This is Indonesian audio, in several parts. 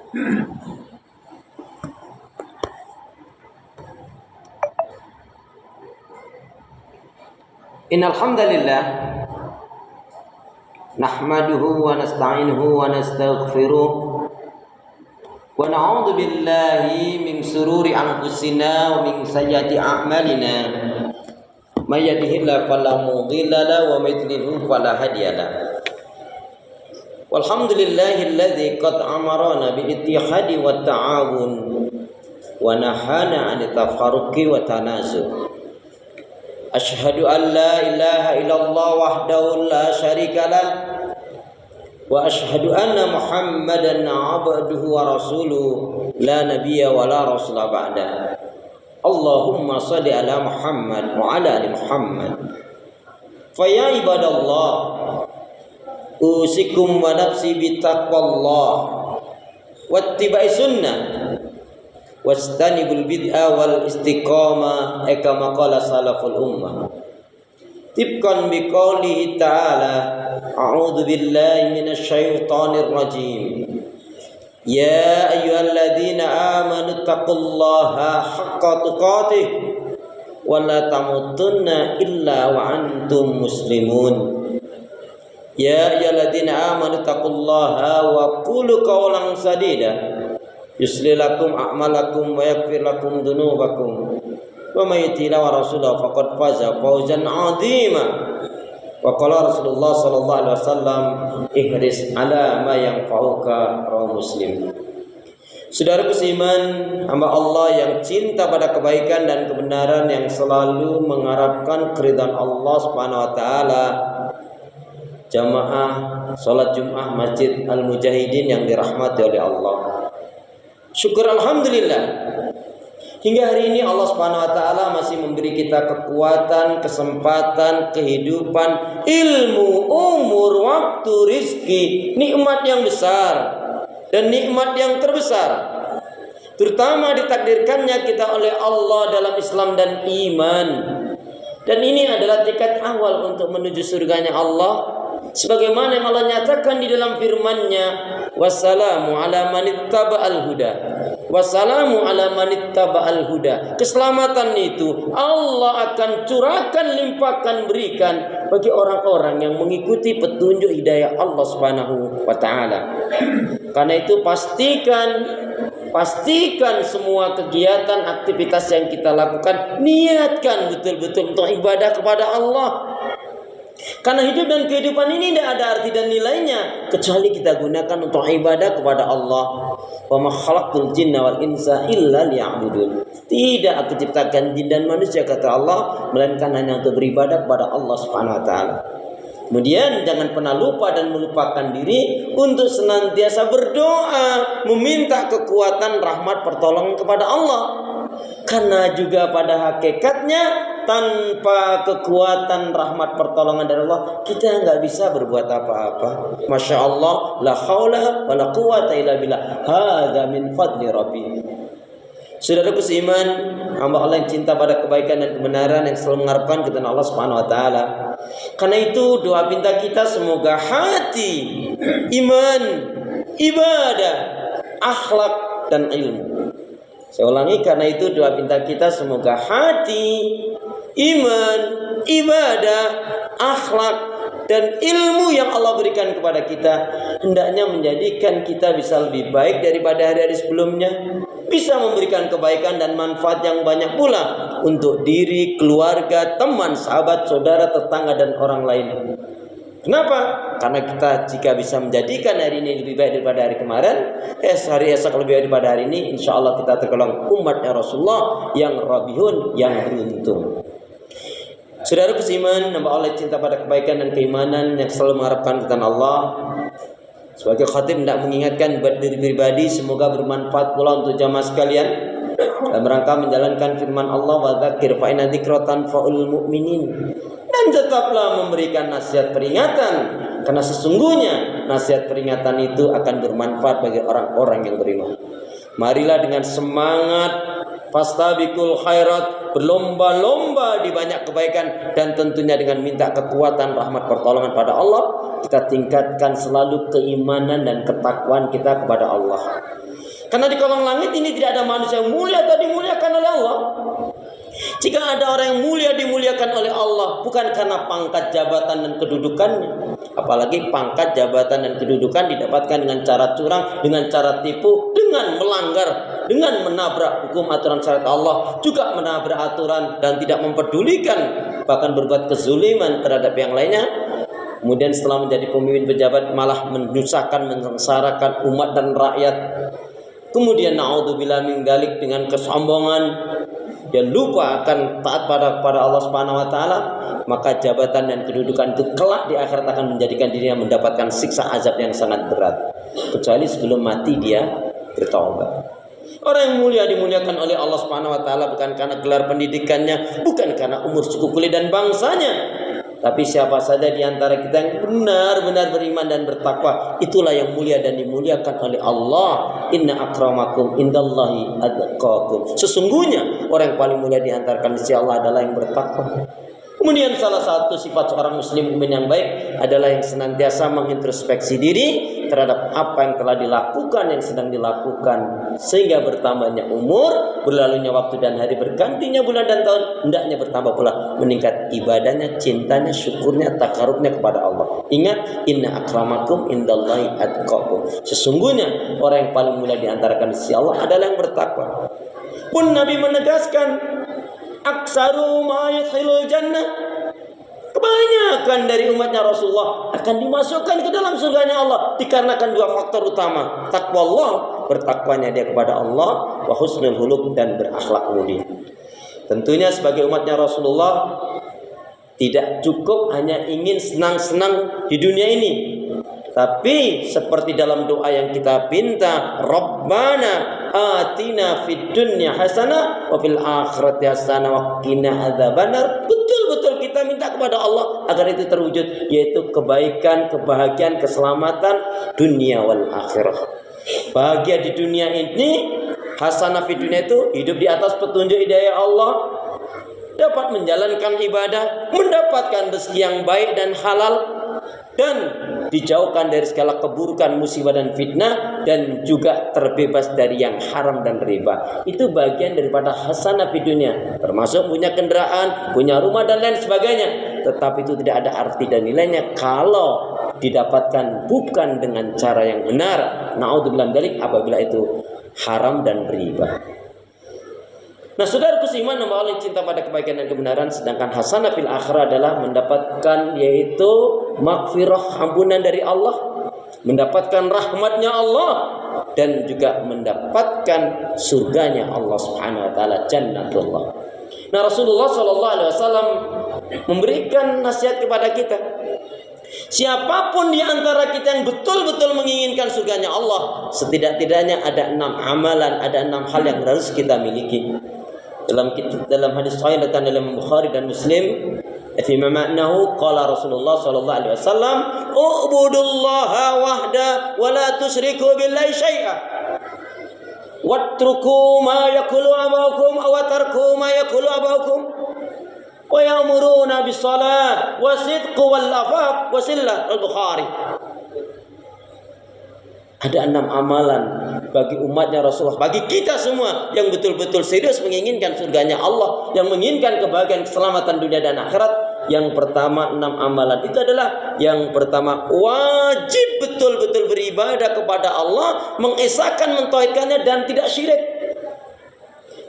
Innal hamdalillah nahmaduhu wa nasta'inuhu wa nastaghfiruh wa na'udzu billahi min sururi anfusina wa min sayyiati a'malina. May yahdihillahu fala mudilla lahu wa may yudlil fala hadiya lahu. Walhamdulillahilladzi qad amarana bil ittihadi wat ta'awun wa nahana 'anil tafarruqi wa tanazul. Asyhadu an la ilaha illallah wahdahu la syarikalah wa asyhadu anna Muhammadan 'abduhu wa rasuluhu la nabiyya wa la rasula ba'da. Allahumma shalli ala Muhammad wa ala ali Muhammad. Fa ya ibadallah usikum wa nafsi bi taqwallah wattiba'i sunnah wastanibul bid'ah wal istiqamah kama qala salaful ummah. Tibqan bi qoulihi ta'ala a'udzu billahi minasy syaithanir rajim. Ya ayyuhalladzina amanu taqullaha haqqa tuqatih wa la tamutunna illa wa antum muslimun. Ya ayyuhalladzina amanu taqullaha wa qulu qawlan sadida yuslih lakum a'malakum wa yaghfir lakum dzunubakum wa may yuti'illah wa rasulahu faqad faza fawzan 'azima. Wa qala Rasulullah sallallahu alaihi wasallam ihris ala ma yanfa'uka, rawahu Muslim. Saudaraku seiman, hamba Allah yang cinta pada kebaikan dan kebenaran, yang selalu mengharapkan keridhaan Allah Subhanahu wa taala. Jamaah salat Jumat Masjid Al-Mujahidin yang dirahmati oleh Allah. Syukur alhamdulillah, hingga hari ini Allah Subhanahu wa taala masih memberi kita kekuatan, kesempatan, kehidupan, ilmu, umur, waktu, rizki, nikmat yang besar dan nikmat yang terbesar. Terutama ditakdirkannya kita oleh Allah dalam Islam dan iman. Dan ini adalah tiket awal untuk menuju surganya Allah. Sebagaimana yang Allah nyatakan di dalam firman-Nya, wassalamu ala manittaba'al huda. Wassalamu ala manittaba'al huda. Keselamatan itu Allah akan curahkan, limpahkan, berikan bagi orang-orang yang mengikuti petunjuk hidayah Allah Subhanahu wa taala. Karena itu pastikan semua kegiatan, aktivitas yang kita lakukan, niatkan betul-betul untuk ibadah kepada Allah. Karena hidup dan kehidupan ini tidak ada arti dan nilainya kecuali kita gunakan untuk ibadah kepada Allah. Wa ma khalaqtul jinna wal insa illa liya'budun. Tidak aku ciptakan jin dan manusia, kata Allah, melainkan hanya untuk beribadah kepada Allah Subhanahu wa taala. Kemudian jangan pernah lupa dan melupakan diri untuk senantiasa berdoa, meminta kekuatan, rahmat, pertolongan kepada Allah. Karena juga pada hakikatnya tanpa kekuatan, rahmat, pertolongan dari Allah, kita nggak bisa berbuat apa-apa. Masya Allah, la haula wa la quwata illa billah. Hadza min fadli rabbi. Saudaraku seiman, hamba Allah yang cinta pada kebaikan dan kebenaran, yang selalu mengharapkan kepada Allah Subhanahu wa taala. Karena itu doa pinta kita semoga hati, iman, ibadah, akhlak dan ilmu. Saya ulangi, karena itu doa pinta kita semoga hati, iman, ibadah, akhlak dan ilmu yang Allah berikan kepada kita hendaknya menjadikan kita bisa lebih baik daripada hari-hari sebelumnya, bisa memberikan kebaikan dan manfaat yang banyak pula untuk diri, keluarga, teman, sahabat, saudara, tetangga dan orang lain. Kenapa? Karena kita jika bisa menjadikan hari ini lebih baik daripada hari kemarin, hari esok lebih baik daripada hari ini, insya Allah kita tergolong umatnya Rasulullah yang rabihun, yang beruntung. Saudara seiman, hamba Allah cinta pada kebaikan dan keimanan, yang selalu mengharapkan kepada Allah. Sebagai khatib hendak mengingatkan buat diri pribadi, semoga bermanfaat pula untuk jamaah sekalian dalam rangka menjalankan firman Allah, wa dzakir fa inna dzikra tanfa'ul mu'minin. Dan tetaplah memberikan nasihat peringatan, karena sesungguhnya nasihat peringatan itu akan bermanfaat bagi orang-orang yang beriman. Marilah dengan semangat fastabiqul khairat, berlomba-lomba di banyak kebaikan, dan tentunya dengan minta kekuatan, rahmat, pertolongan pada Allah, kita tingkatkan selalu keimanan dan ketakwaan kita kepada Allah. Karena di kolong langit ini tidak ada manusia yang mulia atau dimuliakan oleh Allah. Jika ada orang yang mulia dimuliakan oleh Allah, bukan karena pangkat jabatan dan kedudukannya. Apalagi pangkat jabatan dan kedudukan didapatkan dengan cara curang, dengan cara tipu, dengan melanggar, dengan menabrak hukum aturan syariat Allah, juga menabrak aturan dan tidak mempedulikan, bahkan berbuat kezuliman terhadap yang lainnya. Kemudian setelah menjadi pemimpin pejabat malah menyusahkan, mensengsarakan umat dan rakyat. Kemudian naudzubillah min dzalik, dengan kesombongan dia lupa akan taat pada Allah Subhanahu wa taala, maka jabatan dan kedudukan itu kelak di akhirat akan menjadikan dirinya mendapatkan siksa azab yang sangat berat, kecuali sebelum mati dia bertaubat. Orang yang mulia dimuliakan oleh Allah Subhanahu wa taala bukan karena gelar pendidikannya, bukan karena umur, suku, kulit dan bangsanya. Tapi siapa saja di antara kita yang benar-benar beriman dan bertakwa, itulah yang mulia dan dimuliakan oleh Allah. Inna akramakum indallahi atqakum. Sesungguhnya orang yang paling mulia di antara kalian sisi Allah adalah yang bertakwa. Kemudian salah satu sifat seorang muslim mukmin yang baik adalah yang senantiasa mengintrospeksi diri terhadap apa yang telah dilakukan, yang sedang dilakukan, sehingga bertambahnya umur, berlalunya waktu dan hari, bergantinya bulan dan tahun, hendaknya bertambah pula meningkat ibadahnya, cintanya, syukurnya, takarubnya kepada Allah. Ingat, inna akramakum indallahi atqakum. Sesungguhnya orang yang paling mulia di antara kalian sisi Allah adalah yang bertakwa. Pun Nabi menegaskan, aksaru ma yadkhulul jannah, kebanyakan dari umatnya Rasulullah akan dimasukkan ke dalam surganya Allah dikarenakan dua faktor utama: takwa Allah, bertakwanya dia kepada Allah, wa husnul khuluq, dan berakhlak mulia. Tentunya sebagai umatnya Rasulullah tidak cukup hanya ingin senang-senang di dunia ini, tapi seperti dalam doa yang kita pinta, Rabbana atina fid dunya hasanah wa fil akhirati hasanah wa qina adzabannar. Betul-betul kita minta kepada Allah agar itu terwujud, yaitu kebaikan, kebahagiaan, keselamatan dunia wal akhirah. Bahagia di dunia ini, hasanah fid dunya itu hidup di atas petunjuk hidayah Allah, dapat menjalankan ibadah, mendapatkan rezeki yang baik dan halal, dan dijauhkan dari segala keburukan, musibah dan fitnah, dan juga terbebas dari yang haram dan riba. Itu bagian daripada hasanah di dunia, termasuk punya kendaraan, punya rumah dan lain sebagainya. Tetapi itu tidak ada arti dan nilainya kalau didapatkan bukan dengan cara yang benar. Naudzubillah dzalik, apabila itu haram dan riba. Nah, saudaraku seiman, nama Allah cinta pada kebaikan dan kebenaran, sedangkan hasanah fil akhirah adalah mendapatkan yaitu maghfirah, ampunan dari Allah, mendapatkan rahmatnya Allah, dan juga mendapatkan surganya Allah Subhanahu wa taala, jannatullah. Nah, Rasulullah sallallahu alaihi wasallam memberikan nasihat kepada kita. Siapapun di antara kita yang betul-betul menginginkan surganya Allah, setidak-tidaknya ada 6 amalan, ada 6 hal yang harus kita miliki. Dalam hadis sahih datang dalam Bukhari dan Muslim, fi ma'nahu qala Rasulullah sallallahu alaihi wasallam, ubudullaha wahda wa la tusyriku billahi syai'a watruku ma yaqulu abakum aw tarku ma yaqulu abakum wa ya'muruna bis salah wa sidq wal afaf wa sillah. Al-Bukhari. Ada 6 amalan bagi umatnya Rasulullah, bagi kita semua yang betul-betul serius menginginkan surganya Allah, yang menginginkan kebahagiaan, keselamatan dunia dan akhirat. Yang pertama, 6 amalan itu adalah: yang pertama, wajib betul-betul beribadah kepada Allah, mengesahkan, mentauhidkannya dan tidak syirik.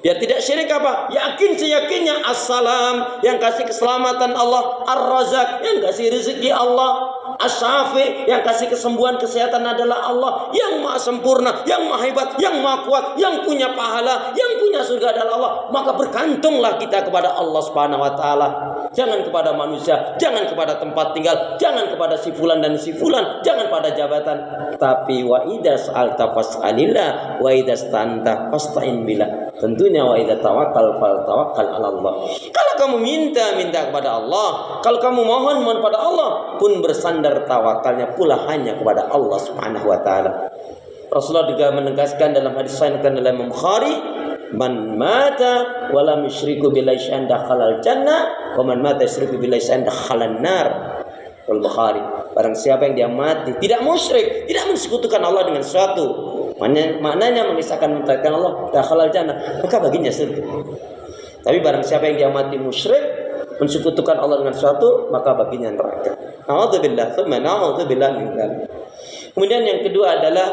Biar tidak syirik apa? Yakin seyakinnya As-Salam, yang kasih keselamatan Allah, Ar-Razak, yang kasih rezeki Allah, As-Syafi, yang kasih kesembuhan, kesehatan adalah Allah, yang maha sempurna, yang maha hebat, yang maha kuat, yang punya pahala, yang punya surga adalah Allah. Maka bergantunglah kita kepada Allah Subhanahu wa taala. Jangan kepada manusia, jangan kepada tempat tinggal, jangan kepada si fulan dan si fulan, jangan pada jabatan. Tapi wa idza sa'alta fas'alillah wa idza sta'anta fasta'in billah. Tentunya wa idza tawakkal fal tawakkal 'ala Allah. Kalau kamu minta kepada Allah, kalau kamu mohon pada Allah, pun bersandar tawakalnya pula hanya kepada Allah Subhanahu wa taala. Rasulullah juga menegaskan dalam hadis sahih dalam Bukhari, man mata wa lam yusyriku billahi syai'an dakhalal jannah wa man mata yusyriku billahi syai'an dakhalan nar. Al-Bukhari. Barang siapa yang dia mati tidak musyrik, tidak mensekutukan Allah dengan sesuatu, Maknanya mengisahkan mentaatkan Allah, dakhalal jannah, maka baginya surga. Tapi barang siapa yang dia mati musyrik, mensekutukan Allah dengan sesuatu, maka baginya neraka. A'udzubillah, tsumma na'udzubillah min dzalik. Kemudian yang kedua adalah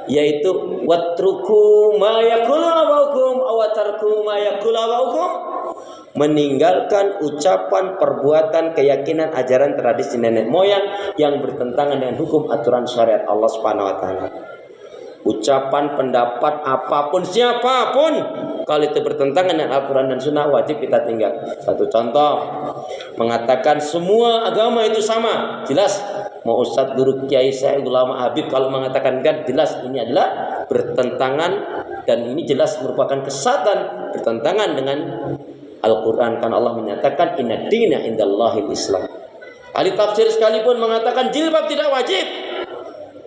yaitu watruku ma yaqulu abaukum aw tarku ma yaqulu abaukum, meninggalkan ucapan, perbuatan, keyakinan, ajaran, tradisi nenek moyang yang bertentangan dengan hukum aturan syariat Allah Subhanahu wa taala. Ucapan, pendapat apapun, siapapun, kalau itu bertentangan dengan Al-Quran dan Sunnah, wajib kita tinggal. Satu contoh, mengatakan semua agama itu sama, jelas. Mau ustadz, guru, kiai, saya, ulama, habib, kalau mengatakan kan, jelas ini adalah bertentangan dan ini jelas merupakan kesesatan, bertentangan dengan Al-Quran. Kan Allah menyatakan inna dina indallahil Islam. Ahli tafsir sekalipun mengatakan jilbab tidak wajib,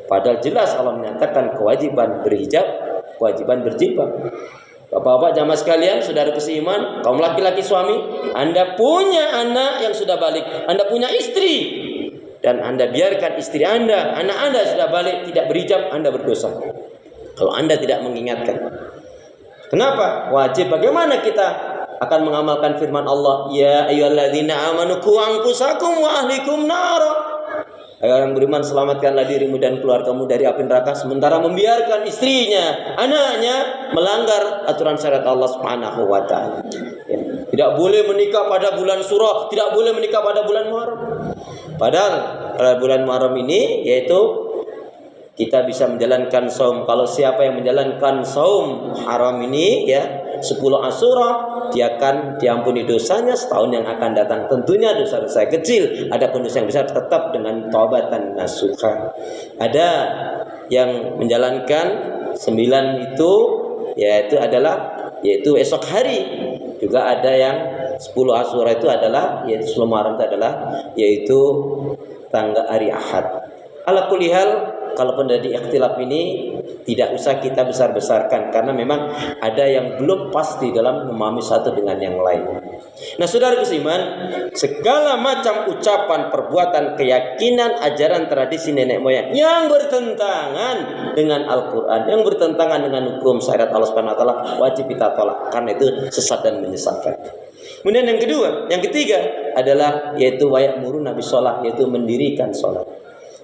padahal jelas Allah menyatakan kewajiban berhijab, kewajiban berjilbab. Bapak-bapak jamaah sekalian, saudara seiman, kaum laki-laki suami, Anda punya anak yang sudah balik, Anda punya istri, dan Anda biarkan istri Anda, anak Anda sudah balik tidak berhijab, Anda berdosa. Kalau Anda tidak mengingatkan. Kenapa? Wajib. Bagaimana kita akan mengamalkan firman Allah, ya ayyuhalladzina amanu qu anfusakum wa ahlikum nara. Ayo orang beriman, selamatkanlah dirimu dan keluargamu dari api neraka, sementara membiarkan istrinya, anaknya melanggar aturan syariat Allah Subhanahu wa taala. Ya. Tidak boleh menikah pada bulan Surah, tidak boleh menikah pada bulan Muharram. Padahal pada bulan Muharram ini yaitu kita bisa menjalankan saum. Kalau siapa yang menjalankan saum haram ini ya 10 Asyura, dia akan diampuni dosanya setahun yang akan datang. Tentunya dosa-dosa kecil, adapun dosa yang besar tetap dengan taubatan nasuha. Ada yang menjalankan 9 itu yaitu esok hari. Juga ada yang 10 Asyura itu adalah yaitu sebelum Muharram itu adalah yaitu tanggal hari Ahad. Ala kulli hal, kalaupun dari ikhtilaf ini tidak usah kita besar-besarkan, karena memang ada yang belum pasti dalam memahami satu dengan yang lain. Nah, saudara seiman, segala macam ucapan, perbuatan, keyakinan, ajaran, tradisi nenek moyang yang bertentangan dengan Al-Quran, yang bertentangan dengan hukum syariat Allah Subhanahu wa taala, wajib kita tolak, karena itu sesat dan menyesatkan. Kemudian yang ketiga adalah yaitu waya'muru nabi sholat, yaitu mendirikan sholat.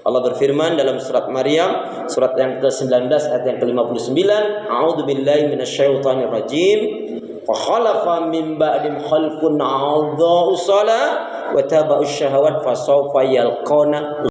Allah berfirman dalam surat Maryam, surat yang ke-19 ayat yang ke-59, A'udzubillahi minasyaitonir rajim. Fa khalafa min ba'dim khalfun 'adha'us shalah wa taba'us syahawat fa sawfa yalqana